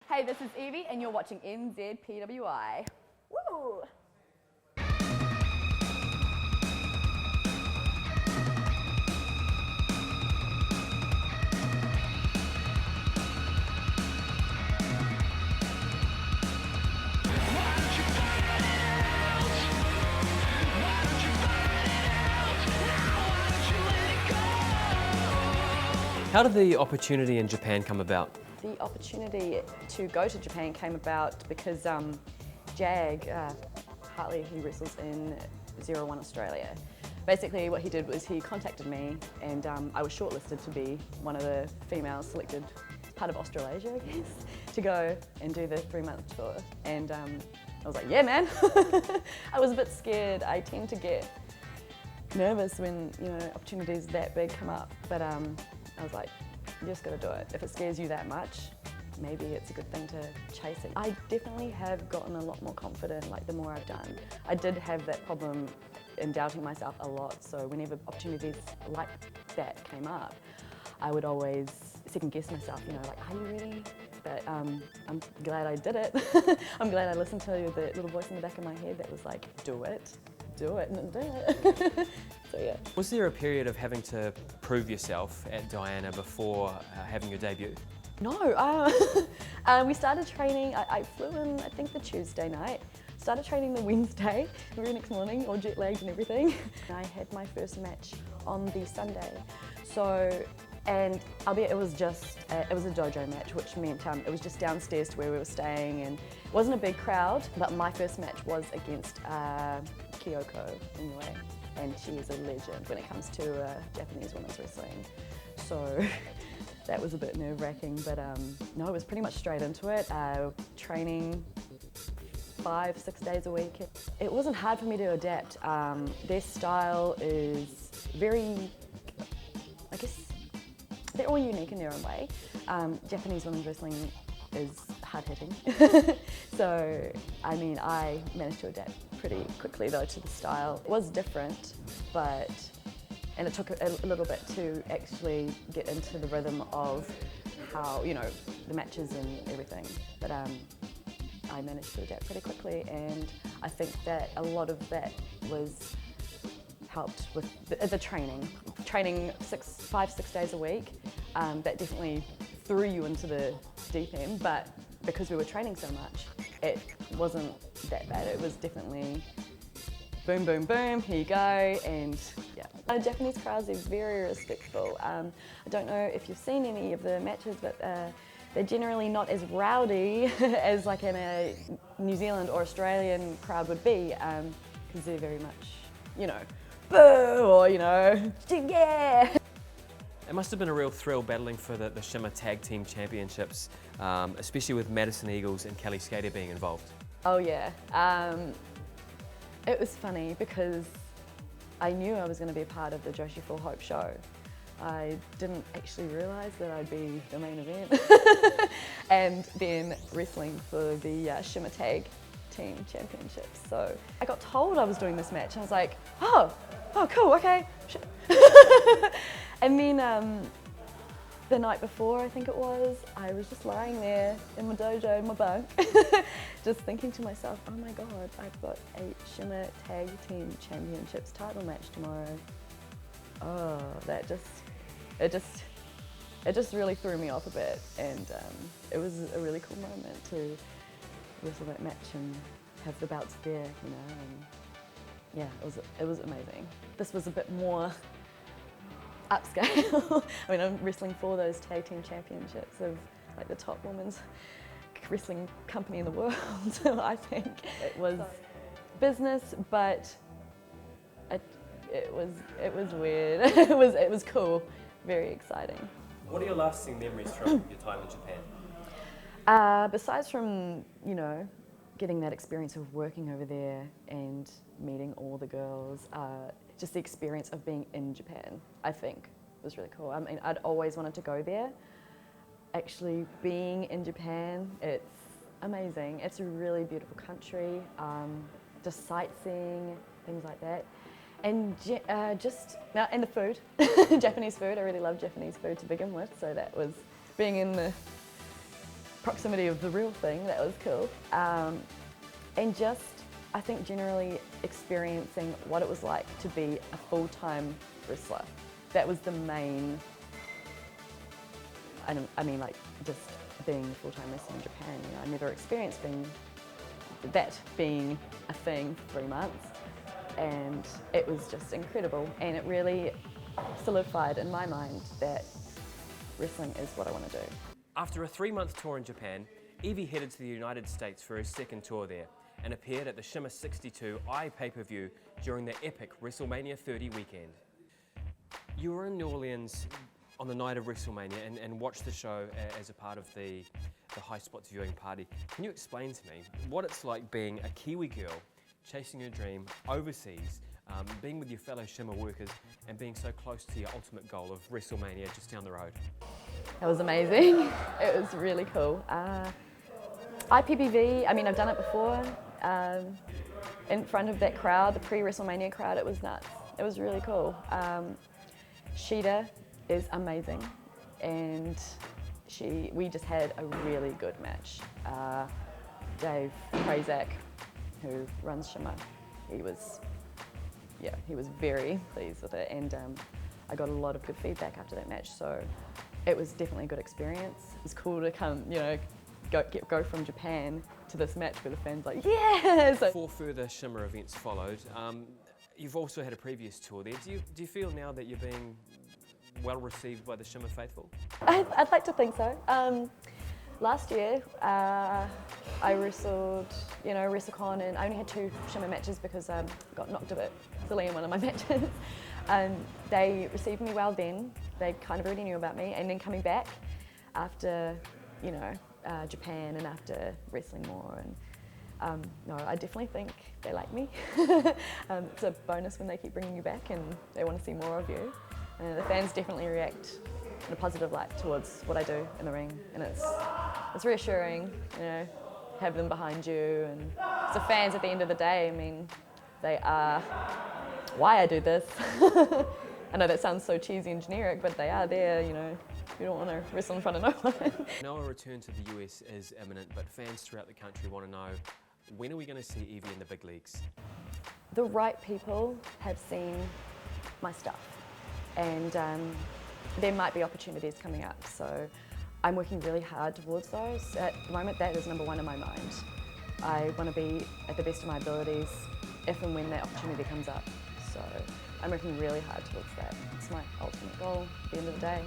Hey, this is Evie and you're watching NZPWI. Woo! How did the opportunity in Japan come about? The opportunity to go to Japan came about because Jag, Hartley, he wrestles in 01 Australia. Basically what he did was he contacted me and I was shortlisted to be one of the females selected as part of Australasia, I guess, to go and do the 3-month tour. And I was like, yeah man. I was a bit scared. I tend to get nervous when, you know, opportunities that big come up, but I was like, you just gotta do it. If it scares you that much, maybe it's a good thing to chase it. I definitely have gotten a lot more confident, like the more I've done. I did have that problem in doubting myself a lot, so whenever opportunities like that came up, I would always second guess myself, you know, like, are you ready? But I'm glad I did it. I'm glad I listened to the little voice in the back of my head that was like, do it, and do it. So yeah. Was there a period of having to prove yourself at Diana before having your debut? No, we started training, I flew in, I think the Tuesday night, started training the Wednesday, the very next morning, all jet lagged and everything. I had my first match on the Sunday. So, and albeit it was a dojo match, which meant it was just downstairs to where we were staying, and it wasn't a big crowd, but my first match was against Kyoko anyway, and she is a legend when it comes to Japanese women's wrestling. So that was a bit nerve-wracking, but no, it was pretty much straight into it, training 5-6 days a week. It wasn't hard for me to adapt. Their style is very, I guess, they're all unique in their own way. Japanese women's wrestling is hard-hitting. So, I mean, I managed to adapt pretty quickly though to the style. It was different, and it took a little bit to actually get into the rhythm of how, you know, the matches and everything. But I managed to adapt pretty quickly, and I think that a lot of that was helped with the training. Training 5-6 days a week, that definitely threw you into the deep end, but because we were training so much, it wasn't that bad. It was definitely boom, boom, boom, here you go, and yeah. Japanese crowds are very respectful. I don't know if you've seen any of the matches, but they're generally not as rowdy as like in a New Zealand or Australian crowd would be, because they're very much, you know, boo, or, you know, yeah. It must have been a real thrill battling for the Shimmer Tag Team Championships, especially with Madison Eagles and Kelly Skater being involved. Oh yeah. It was funny because I knew I was going to be a part of the Joshi Full Hope show. I didn't actually realise that I'd be the main event. And then wrestling for the Shimmer Tag Team Championships. So I got told I was doing this match and I was like, oh cool, okay. And then the night before, I think it was, I was just lying there in my dojo, in my bunk, just thinking to myself, oh my God, I've got a Shimmer Tag Team Championships title match tomorrow. Oh, it just really threw me off a bit, and it was a really cool moment to wrestle that match and have the belts there, you know, and yeah, it was amazing. This was a bit more upscale. I mean, I'm wrestling for those tag team championships of like the top women's wrestling company in the world. So I think it was business, but it was weird. it was cool, very exciting. What are your lasting memories from your time in Japan? Besides from, you know, getting that experience of working over there and meeting all the girls, just the experience of being in Japan, I think, was really cool. I mean, I'd always wanted to go there. Actually, being in Japan, it's amazing. It's a really beautiful country, just sightseeing, things like that. And and the food, Japanese food. I really love Japanese food to begin with, so that was being in the proximity of the real thing. That was cool. And just, I think generally experiencing what it was like to be a full-time wrestler. That was the main, I mean like just being a full-time wrestler in Japan. You know, I never experienced being a thing for 3 months. And it was just incredible. And it really solidified in my mind that wrestling is what I want to do. After a 3-month tour in Japan, Evie headed to the United States for her second tour there and appeared at the Shimmer 62i pay-per-view during the epic WrestleMania 30 weekend. You were in New Orleans on the night of WrestleMania and watched the show as a part of the High Spots viewing party. Can you explain to me what it's like being a Kiwi girl, chasing your dream overseas, being with your fellow Shimmer workers and being so close to your ultimate goal of WrestleMania just down the road? That was amazing. It was really cool. IPPV, I mean, I've done it before. In front of that crowd, the pre-WrestleMania crowd, it was nuts. It was really cool. Sheeta is amazing, and we just had a really good match. Dave Prazak, who runs Shimmer, he was very pleased with it, and I got a lot of good feedback after that match, so it was definitely a good experience. It was cool to come, you know, go from Japan to this match where the fans like, yeah! So 4 further Shimmer events followed. You've also had a previous tour there. Do you feel now that you're being well received by the Shimmer faithful? I'd like to think so. Last year, I wrestled, you know, WrestleCon, and I only had 2 Shimmer matches because I got knocked a bit silly in one of my matches. They received me well then. They kind of already knew about me, and then coming back after, you know, Japan and after wrestling more, and no, I definitely think they like me. It's a bonus when they keep bringing you back and they want to see more of you. The fans definitely react in a positive light towards what I do in the ring, and it's reassuring, you know, have them behind you. And the fans at the end of the day, I mean, they are why I do this. I know that sounds so cheesy and generic, but they are there, you know. You don't want to wrestle in front of no one. I know a return to the US is imminent, but fans throughout the country want to know, when are we going to see Evie in the big leagues? The right people have seen my stuff, and there might be opportunities coming up, so I'm working really hard towards those. At the moment, that is #1 in my mind. I want to be at the best of my abilities if and when that opportunity comes up, so I'm working really hard towards that. It's my ultimate goal at the end of the day.